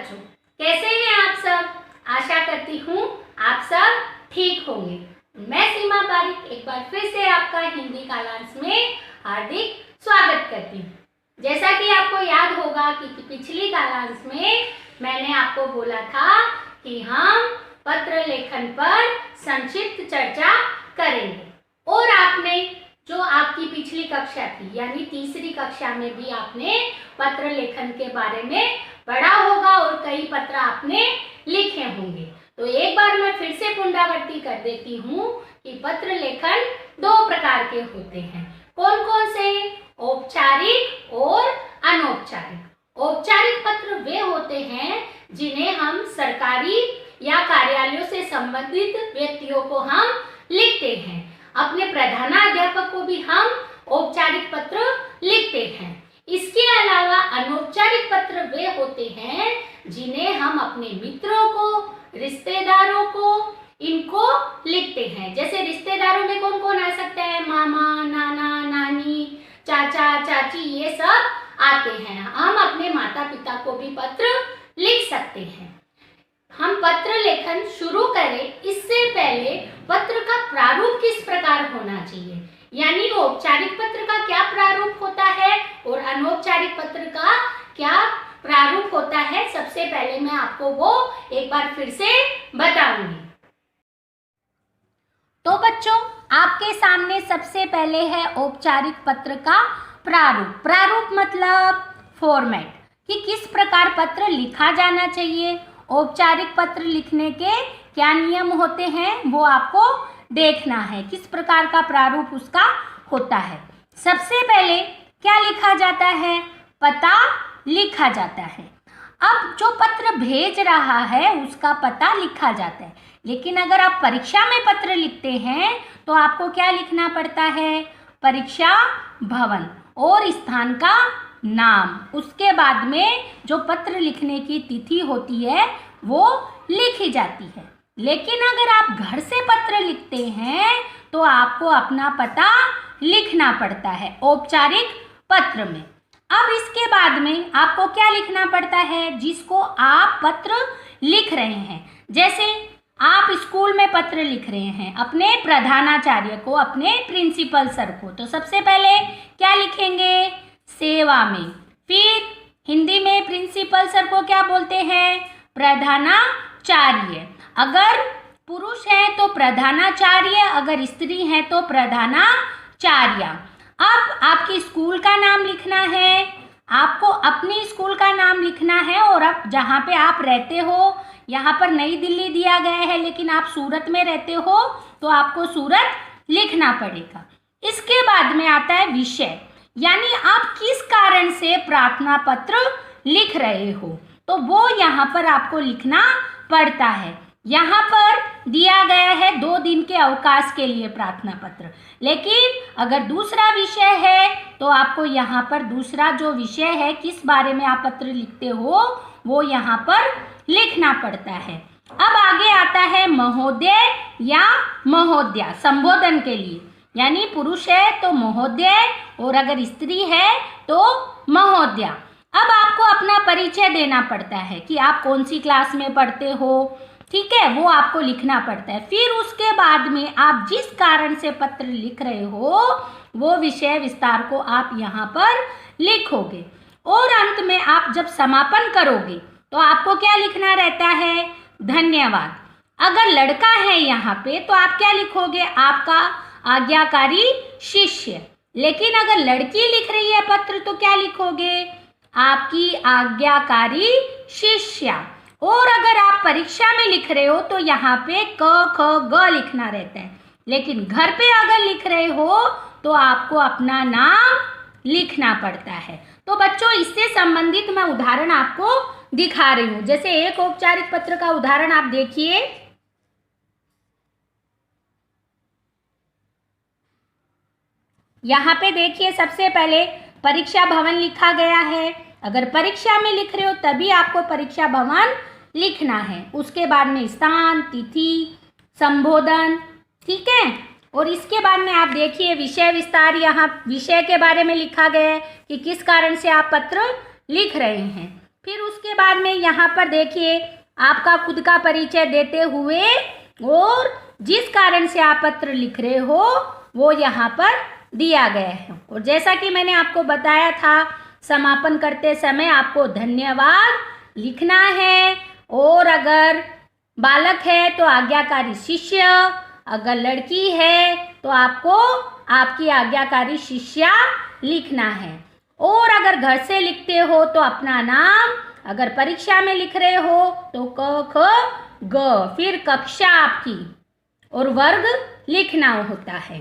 बच्चों, कैसे हैं आप सब? आशा करती हूँ आप सब ठीक होंगे। मैं सीमा पारिक एक बार फिर से आपका हिंदी कालांश में हार्दिक स्वागत करती हूँ। जैसा कि आपको याद होगा कि पिछली कालांश में मैंने आपको बोला था कि हम पत्र लेखन पर संक्षिप्त चर्चा करेंगे और आपने जो आपकी पिछली कक्षा थी यानी तीसरी कक्षा में भी आपने पत्र लेखन के बारे में पढ़ा होगा और कई पत्र आपने लिखे होंगे। तो एक बार मैं फिर से पुनरावृत्ति कर देती हूँ कि पत्र लेखन दो प्रकार के होते हैं। कौन कौन से? औपचारिक और अनौपचारिक। औपचारिक पत्र वे होते हैं जिन्हें हम सरकारी या कार्यालयों से संबंधित व्यक्तियों को हम लिखते हैं। अपने प्रधानाध्यापक को भी हम औपचारिक पत्र लिखते हैं। इसके अलावा अनौपचारिक पत्र वे होते हैं जिन्हें हम अपने मित्रों को, रिश्तेदारों को, इनको लिखते हैं। जैसे रिश्तेदारों में कौन कौन आ सकता है? मामा, नाना, नानी, चाचा, चाची, ये सब आते हैं। हम अपने माता पिता को भी पत्र लिख सकते हैं। हम पत्र लेखन शुरू करें इससे पहले पत्र का प्रारूप किस प्रकार होना चाहिए, यानी औपचारिक पत्र का क्या प्रारूप होता है और अनौपचारिक पत्र का क्या प्रारूप होता है, सबसे पहले मैं आपको वो एक बार फिर से बताऊंगी। तो बच्चों, आपके सामने सबसे पहले है औपचारिक पत्र का प्रारूप। प्रारूप मतलब फॉर्मेट, कि किस प्रकार पत्र लिखा जाना चाहिए। औपचारिक पत्र लिखने के क्या नियम होते हैं वो आपको देखना है, किस प्रकार का प्रारूप उसका होता है। सबसे पहले क्या लिखा जाता है? पता लिखा जाता है। अब जो पत्र भेज रहा है उसका पता लिखा जाता है। लेकिन अगर आप परीक्षा में पत्र लिखते हैं तो आपको क्या लिखना पड़ता है? परीक्षा भवन और स्थान का नाम। उसके बाद में जो पत्र लिखने की तिथि होती है वो लिखी जाती है। लेकिन अगर आप घर से पत्र लिखते हैं तो आपको अपना पता लिखना पड़ता है औपचारिक पत्र में। अब इसके बाद में आपको क्या लिखना पड़ता है? जिसको आप पत्र लिख रहे हैं, जैसे आप स्कूल में पत्र लिख रहे हैं अपने प्रधानाचार्य को, अपने प्रिंसिपल सर को, तो सबसे पहले क्या लिखेंगे? सेवा में। फिर हिंदी में प्रिंसिपल सर को क्या बोलते हैं? प्रधानाचार्य। अगर पुरुष है तो प्रधानाचार्य, अगर स्त्री है तो प्रधानाचार्या। अब आपकी स्कूल का नाम लिखना है, आपको अपनी स्कूल का नाम लिखना है और अब जहाँ पे आप रहते हो, यहाँ पर नई दिल्ली दिया गया है लेकिन आप सूरत में रहते हो तो आपको सूरत लिखना पड़ेगा। इसके बाद में आता है विषय, यानी आप किस कारण से प्रार्थना पत्र लिख रहे हो तो वो यहाँ पर आपको लिखना पड़ता है। यहाँ पर दिया गया है 2 दिन के अवकाश के लिए प्रार्थना पत्र, लेकिन अगर दूसरा विषय है तो आपको यहाँ पर दूसरा जो विषय है, किस बारे में आप पत्र लिखते हो, वो यहाँ पर लिखना पड़ता है। अब आगे आता है महोदय या महोदया, संबोधन के लिए, यानी पुरुष है तो महोदय और अगर स्त्री है तो महोदया। अब आपको अपना परिचय देना पड़ता है कि आप कौन सी क्लास में पढ़ते हो, ठीक है, वो आपको लिखना पड़ता है। फिर उसके बाद में आप जिस कारण से पत्र लिख रहे हो वो विषय विस्तार को आप यहाँ पर लिखोगे और अंत में आप जब समापन करोगे तो आपको क्या लिखना रहता है? धन्यवाद। अगर लड़का है यहाँ पे तो आप क्या लिखोगे? आपका आज्ञाकारी शिष्य। लेकिन अगर लड़की लिख रही है पत्र तो क्या लिखोगे? आपकी आज्ञाकारी शिष्या। और अगर आप परीक्षा में लिख रहे हो तो यहाँ पे क ख ग लिखना रहता है, लेकिन घर पे अगर लिख रहे हो तो आपको अपना नाम लिखना पड़ता है। तो बच्चों, इससे संबंधित मैं उदाहरण आपको दिखा रही हूँ। जैसे एक औपचारिक पत्र का उदाहरण आप देखिए। यहाँ पे देखिए, सबसे पहले परीक्षा भवन लिखा गया है। अगर परीक्षा में लिख रहे हो तभी आपको परीक्षा भवन लिखना है। उसके बाद में स्थान, तिथि, संबोधन, ठीक है। और इसके बाद में आप देखिए विषय विस्तार, यहाँ विषय के बारे में लिखा गया है कि किस कारण से आप पत्र लिख रहे हैं। फिर उसके बाद में यहाँ पर देखिए आपका खुद का परिचय देते हुए और जिस कारण से आप पत्र लिख रहे हो वो यहाँ पर दिया गया है। और जैसा कि मैंने आपको बताया था, समापन करते समय आपको धन्यवाद लिखना है। और अगर बालक है तो आज्ञाकारी शिष्य, अगर लड़की है तो आपको आपकी आज्ञाकारी शिष्या लिखना है। और अगर घर से लिखते हो तो अपना नाम, अगर परीक्षा में लिख रहे हो तो क ख ग, फिर कक्षा आपकी और वर्ग लिखना होता है।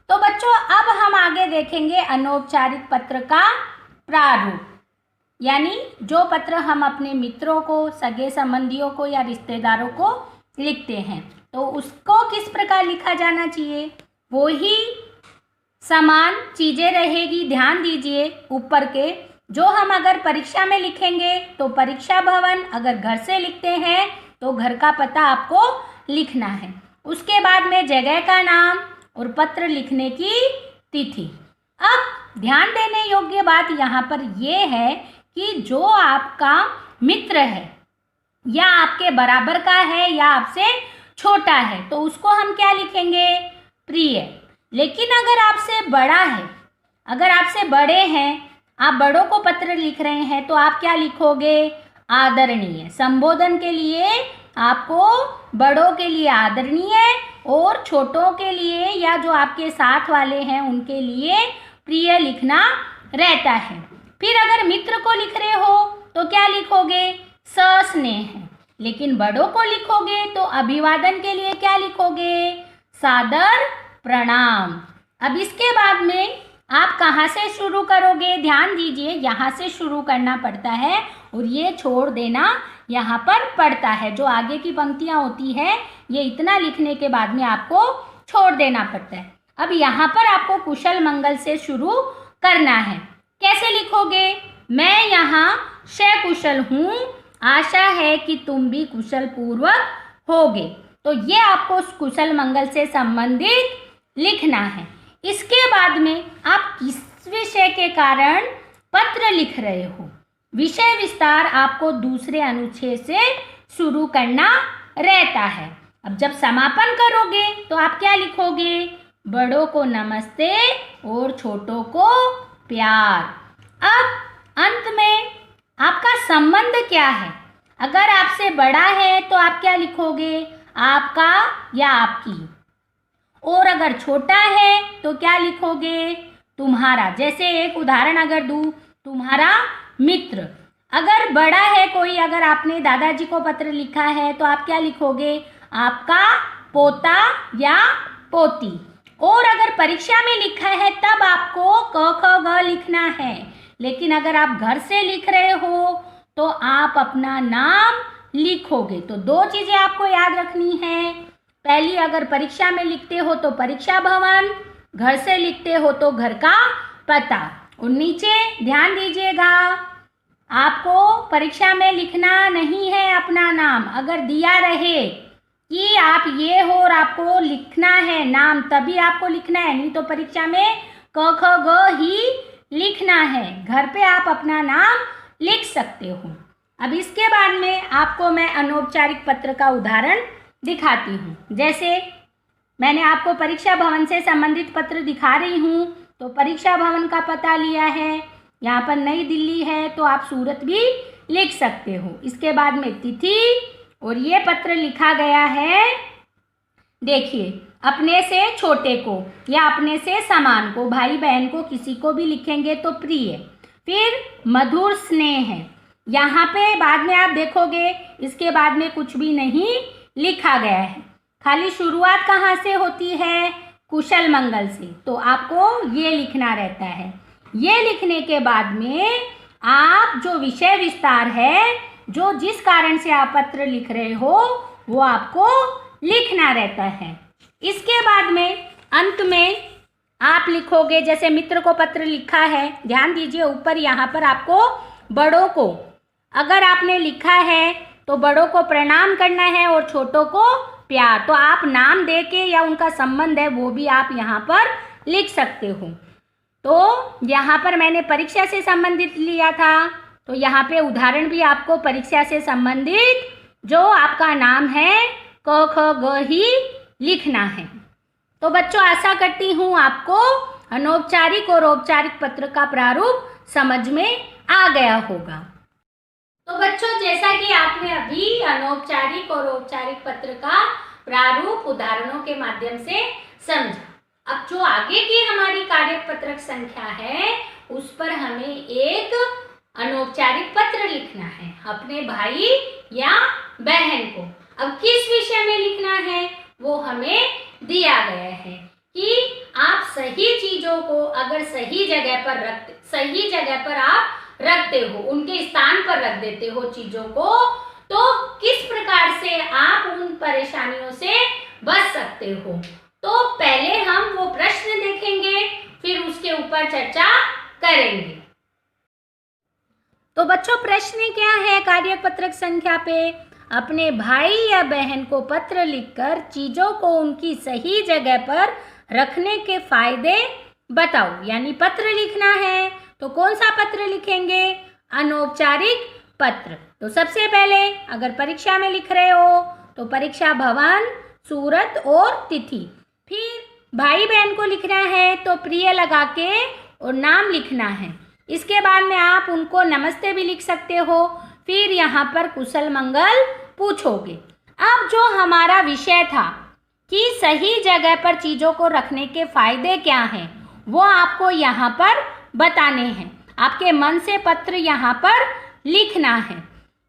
तो बच्चों अब हम आगे देखेंगे अनौपचारिक पत्र का प्रारूप, यानी जो पत्र हम अपने मित्रों को, सगे संबंधियों को या रिश्तेदारों को लिखते हैं तो उसको किस प्रकार लिखा जाना चाहिए। वो ही समान चीज़ें रहेगी। ध्यान दीजिए ऊपर के, जो हम अगर परीक्षा में लिखेंगे तो परीक्षा भवन, अगर घर से लिखते हैं तो घर का पता आपको लिखना है। उसके बाद में जगह का नाम और पत्र लिखने की तिथि। अब ध्यान देने योग्य बात यहाँ पर यह है कि जो आपका मित्र है या आपके बराबर का है या आपसे छोटा है तो उसको हम क्या लिखेंगे, प्रिय। लेकिन अगर आपसे बड़ा है, अगर आपसे बड़े हैं, आप बड़ों को पत्र लिख रहे हैं तो आप क्या लिखोगे, आदरणीय। संबोधन के लिए आपको बड़ों के लिए आदरणीय और छोटों के लिए या जो आपके साथ वाले हैं उनके लिए प्रिय लिखना रहता है। फिर अगर मित्र को लिख रहे हो तो क्या लिखोगे, सस्नेह। लेकिन बड़ों को लिखोगे तो अभिवादन के लिए क्या लिखोगे, सादर प्रणाम। अब इसके बाद में आप कहाँ से शुरू करोगे, ध्यान दीजिए यहाँ से शुरू करना पड़ता है और ये छोड़ देना यहाँ पर पड़ता है। जो आगे की पंक्तियाँ होती है ये इतना लिखने के बाद में आपको छोड़ देना पड़ता है। अब यहाँ पर आपको कुशल मंगल से शुरू करना है। कैसे लिखोगे, मैं यहाँ सकुशल हूँ, आशा है कि तुम भी कुशल पूर्वक होगे। तो ये आपको कुशल मंगल से संबंधित लिखना है। इसके बाद में आप किस विषय के कारण पत्र लिख रहे हो, विषय विस्तार आपको दूसरे अनुच्छेद से शुरू करना रहता है। अब जब समापन करोगे तो आप क्या लिखोगे, बड़ों को नमस्ते और छोटों को प्यार। अब अंत में आपका संबंध क्या है, अगर आपसे बड़ा है तो आप क्या लिखोगे, आपका या आपकी। और अगर छोटा है तो क्या लिखोगे, तुम्हारा। जैसे एक उदाहरण अगर दूँ, तुम्हारा मित्र। अगर बड़ा है कोई, अगर आपने दादाजी को पत्र लिखा है तो आप क्या लिखोगे, आपका पोता या पोती। और अगर परीक्षा में लिखा है तब आपको क ख ग लिखना है। लेकिन अगर आप घर से लिख रहे हो तो आप अपना नाम लिखोगे। तो दो चीज़ें आपको याद रखनी है। पहली, अगर परीक्षा में लिखते हो तो परीक्षा भवन, घर से लिखते हो तो घर का पता। और नीचे ध्यान दीजिएगा, आपको परीक्षा में लिखना नहीं है अपना नाम। अगर दिया रहे कि आप ये हो और आपको लिखना है नाम, तभी आपको लिखना है, नहीं तो परीक्षा में क ख ग ही लिखना है। घर पे आप अपना नाम लिख सकते हो। अब इसके बाद में आपको मैं अनौपचारिक पत्र का उदाहरण दिखाती हूँ। जैसे मैंने आपको परीक्षा भवन से संबंधित पत्र दिखा रही हूँ, तो परीक्षा भवन का पता लिया है, यहाँ पर नई दिल्ली है तो आप सूरत भी लिख सकते हो। इसके बाद में तिथि, और ये पत्र लिखा गया है, देखिए, अपने से छोटे को या अपने से समान को, भाई बहन को, किसी को भी लिखेंगे तो प्रिय। फिर मधुर स्नेह है, यहाँ पे बाद में आप देखोगे इसके बाद में कुछ भी नहीं लिखा गया है, खाली शुरुआत कहाँ से होती है, कुशल मंगल से। तो आपको ये लिखना रहता है। ये लिखने के बाद में आप जो विषय विस्तार है, जो जिस कारण से आप पत्र लिख रहे हो, वो आपको लिखना रहता है। इसके बाद में अंत में आप लिखोगे, जैसे मित्र को पत्र लिखा है, ध्यान दीजिए ऊपर यहाँ पर आपको बड़ों को, अगर आपने लिखा है तो बड़ों को प्रणाम करना है और छोटों को प्यार। तो आप नाम दे के या उनका संबंध है वो भी आप यहाँ पर लिख सकते हो। तो यहाँ पर मैंने परीक्षा से संबंधित लिया था, तो यहाँ पे उदाहरण भी आपको परीक्षा से संबंधित जो आपका नाम है क ख ग ही लिखना है। तो बच्चों आशा करती हूँ आपको अनौपचारिक और औपचारिक पत्र का प्रारूप समझ में आ गया होगा। तो बच्चों जैसा कि आपने अभी अनौपचारिक और औपचारिक पत्र का प्रारूप उदाहरणों के माध्यम से समझा, अब जो आगे की हमारी कार्यपत्रक संख्या है उस पर हमें एक अनौपचारिक पत्र लिखना है अपने भाई या बहन को। अब किस विषय में लिखना है वो हमें दिया गया है कि आप सही चीजों को अगर सही जगह पर आप रखते हो, उनके स्थान पर रख देते हो चीजों को, तो किस प्रकार से आप उन परेशानियों से बच सकते हो। तो पहले हम वो प्रश्न देखेंगे, फिर उसके ऊपर चर्चा करेंगे। तो बच्चों प्रश्न क्या है कार्यपत्रक संख्या पे? अपने भाई या बहन को पत्र लिखकर चीजों को उनकी सही जगह पर रखने के फायदे बताओ, यानी पत्र लिखना है। तो कौन सा पत्र लिखेंगे? अनौपचारिक पत्र। तो सबसे पहले अगर परीक्षा में लिख रहे हो तो परीक्षा भवन, सूरत और तिथि। फिर भाई बहन को लिखना है तो प्रिय लगा के और नाम लिखना है। इसके बाद में आप उनको नमस्ते भी लिख सकते हो। फिर यहाँ पर कुशल मंगल पूछोगे। अब जो हमारा विषय था कि सही जगह पर चीज़ों को रखने के फायदे क्या हैं, वो आपको यहाँ पर बताने हैं। आपके मन से पत्र यहाँ पर लिखना है।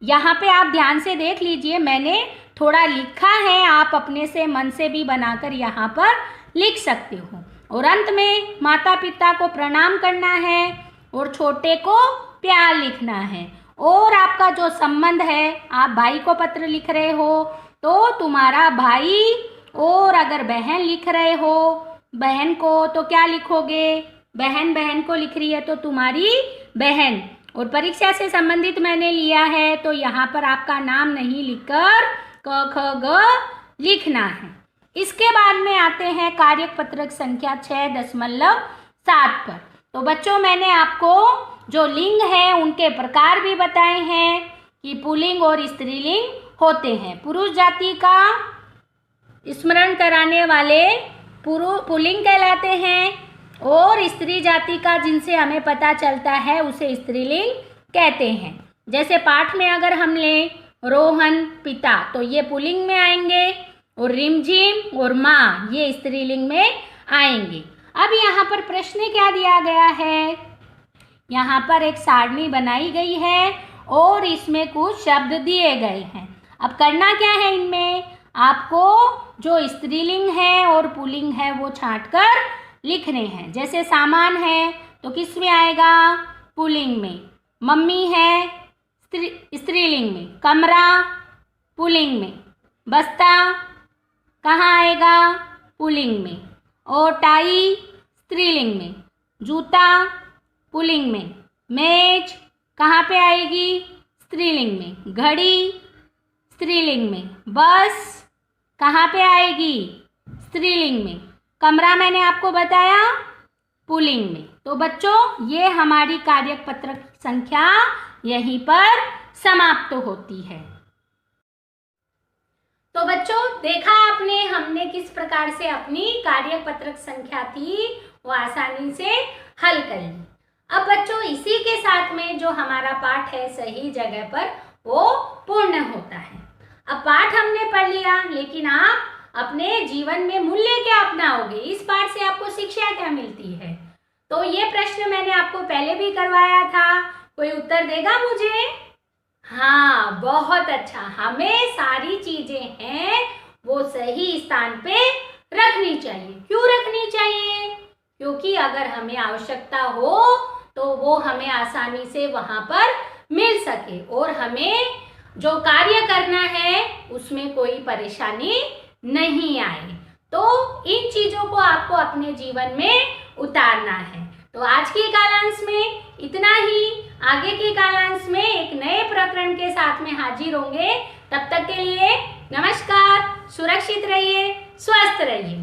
यहाँ पे आप ध्यान से देख लीजिए, मैंने थोड़ा लिखा है, आप अपने से मन से भी बनाकर यहाँ पर लिख सकते हो। और अंत में माता पिता को प्रणाम करना है और छोटे को प्यार लिखना है। और आपका जो संबंध है, आप भाई को पत्र लिख रहे हो तो तुम्हारा भाई, और अगर बहन लिख रहे हो बहन को तो क्या लिखोगे? बहन को लिख रही है तो तुम्हारी बहन। और परीक्षा से संबंधित मैंने लिया है तो यहाँ पर आपका नाम नहीं लिखकर क ख ग लिखना है। इसके बाद में आते हैं कार्यपत्रक संख्या 6.7 पर। तो बच्चों मैंने आपको जो लिंग है उनके प्रकार भी बताए हैं कि पुल्लिंग और स्त्रीलिंग होते हैं। पुरुष जाति का स्मरण कराने वाले पुल्लिंग कहलाते हैं और स्त्री जाति का जिनसे हमें पता चलता है उसे स्त्रीलिंग कहते हैं। जैसे पाठ में अगर हम लें रोहन पिता तो ये पुल्लिंग में आएंगे और रिमझिम और माँ ये स्त्रीलिंग में आएंगे। अब यहाँ पर प्रश्न क्या दिया गया है? यहाँ पर एक सारणी बनाई गई है और इसमें कुछ शब्द दिए गए हैं। अब करना क्या है, इनमें आपको जो स्त्रीलिंग है और पुल्लिंग है वो छांटकर लिखने हैं। जैसे सामान है तो किस में आएगा? पुल्लिंग में। मम्मी है स्त्रीलिंग में। कमरा पुल्लिंग में। बस्ता कहाँ आएगा? पुल्लिंग में। और टाई स्त्रीलिंग में। जूता पुल्लिंग में। मेज कहाँ पे आएगी? स्त्रीलिंग में। घड़ी स्त्रीलिंग में। बस कहाँ पे आएगी? स्त्रीलिंग में। कमरा मैंने आपको बताया पुल्लिंग में। तो बच्चों ये हमारी कार्यपत्रक संख्या यहीं पर समाप्त होती है। तो बच्चों देखा आपने, हमने किस प्रकार से अपनी कार्यपत्रक संख्या थी वो आसानी से हल कर ली। अब बच्चों इसी के साथ में जो हमारा पाठ है सही जगह पर वो पूर्ण होता है। अब पाठ हमने पढ़ लिया, लेकिन आप अपने जीवन में मूल्य क्या अपनाओगे? इस पाठ से आपको शिक्षा क्या मिलती है? तो ये प्रश्न मैंने आपको पहले भी करवाया था, कोई उत्तर देगा मुझे? हाँ बहुत अच्छा। हमें सारी चीजें हैं वो सही स्थान पे रखनी चाहिए। क्यों रखनी चाहिए? क्योंकि अगर हमें आवश्यकता हो तो वो हमें आसानी से वहां पर मिल सके और हमें जो कार्य करना है उसमें कोई परेशानी नहीं आए। तो इन चीजों को आपको अपने जीवन में उतारना है। तो आज की कालांश में इतना ही। आगे की कालांश में एक नए प्रकरण के साथ में हाजिर होंगे। तब तक के लिए नमस्कार। सुरक्षित रहिए, स्वस्थ रहिए।